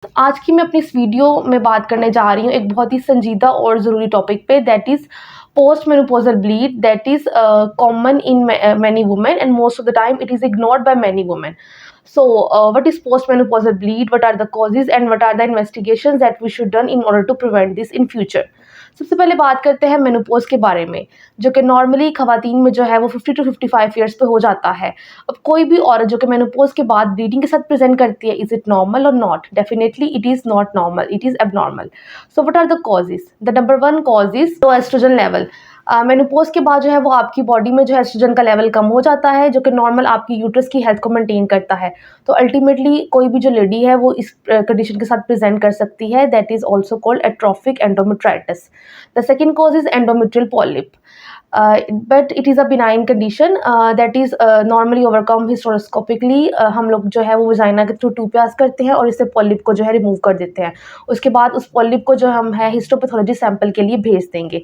आज की मैं अपनी इस वीडियो में बात करने जा रही हूँ एक बहुत ही संजीदा और ज़रूरी टॉपिक पे, that is post menopausal bleed, that is common in many women and most of the time it is ignored by many women. So, what is postmenopausal bleed? What are the causes and what are the investigations that we should done in order to prevent this in future? सबसे पहले बात करते हैं menopause के बारे में, जो कि नॉर्मली खवातीन में जो है वो 50 टू 55 ईयर्स पे हो जाता है. अब कोई भी औरत जो कि मेनोपॉज के बाद ब्लीडिंग के साथ प्रेजेंट करती है, is it normal or not? Definitely it is not normal, it is abnormal. So what are the causes? The number one cause is low estrogen level. Menopause के बाद जो है वो आपकी बॉडी में जो है एस्ट्रोजन का लेवल कम हो जाता है, जो कि नॉर्मल आपकी यूट्रस की हेल्थ को मेंटेन करता है. तो अल्टीमेटली कोई भी जो लेडी है वो इस कंडीशन के साथ प्रेजेंट कर सकती है, that is also called atrophic endometritis. The second cause is endometrial polyp. But it is a benign condition that is normally overcome hysteroscopically. हम लोग जो है वो वजाइना के थ्रू ट्यूब पास करते हैं और इससे पॉलिप को जो है रिमूव कर देते हैं. उसके बाद उस पॉलिप को जो हम है हिस्टोपैथोलॉजी सैंपल के लिए भेज देंगे.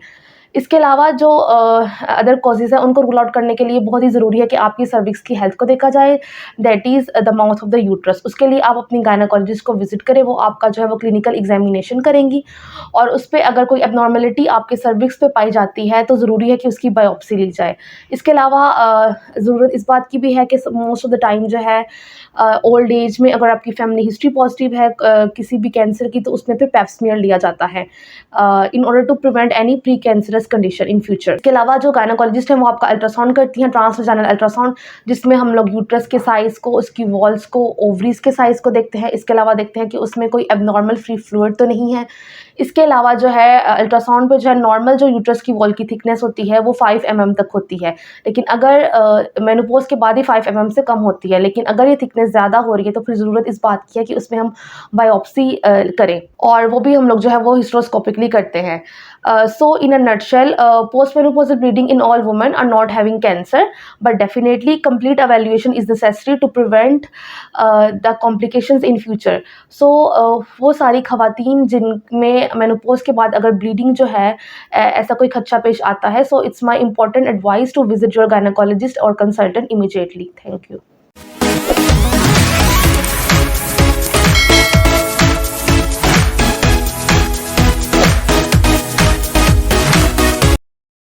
इसके अलावा जो अदर कॉजेज़ हैं उनको रूल आउट करने के लिए बहुत ही ज़रूरी है कि आपकी सर्विक्स की हेल्थ को देखा जाए, that is the mouth of the uterus. उसके लिए आप अपनी गायनेकोलॉजिस्ट को विजिट करें, वो आपका जो है वो क्लिनिकल एग्जामिनेशन करेंगी और उस पे अगर कोई एबनॉर्मेलिटी आपके सर्विक्स पे पाई जाती है तो ज़रूरी है कि उसकी बायोप्सी ली जाए. इसके अलावा ज़रूरत इस बात की भी है कि मोस्ट ऑफ द टाइम जो है ओल्ड एज में अगर आपकी फैमिली हिस्ट्री पॉजिटिव है किसी भी कैंसर की, तो उसमें फिर पेप स्मीयर लिया जाता है in order to prevent any pre cancerous condition in future. इसके अलावा जो गायनेकोलॉजिस्ट हैं वो आपका अल्ट्रासाउंड करती हैं, ट्रांसवेजाइनल अल्ट्रासाउंड, जिसमें हम लोग यूट्रस के साइज़ को, उसकी वॉल्स को, ओवरीज के साइज़ को देखते हैं. इसके अलावा देखते हैं कि उसमें कोई एबनॉर्मल फ्री फ्लूइड तो नहीं है. इसके अलावा जो है अल्ट्रासाउंड पे जो है नॉर्मल जो यूट्रस की वॉल की थिकनेस होती है वो 5 mm तक होती है, लेकिन अगर मेनोपॉज के बाद ही 5 mm से कम होती है. लेकिन अगर ये थिकनेस ज़्यादा हो रही है तो फिर ज़रूरत इस बात की है कि उसमें हम बायोप्सी करें, और वो भी हम लोग जो है वो हिस्ट्रोस्कोपिकली करते हैं. So in a nutshell, postmenopausal bleeding in all women are not having cancer, but definitely complete evaluation is necessary to prevent the complications in future. So वो सारी खवातीन जिनमें मेनोपॉज के बाद अगर ब्लीडिंग जो है ऐसा कोई खदशा पेश आता है, so it's my important advice to visit your gynecologist or consultant immediately. Thank you.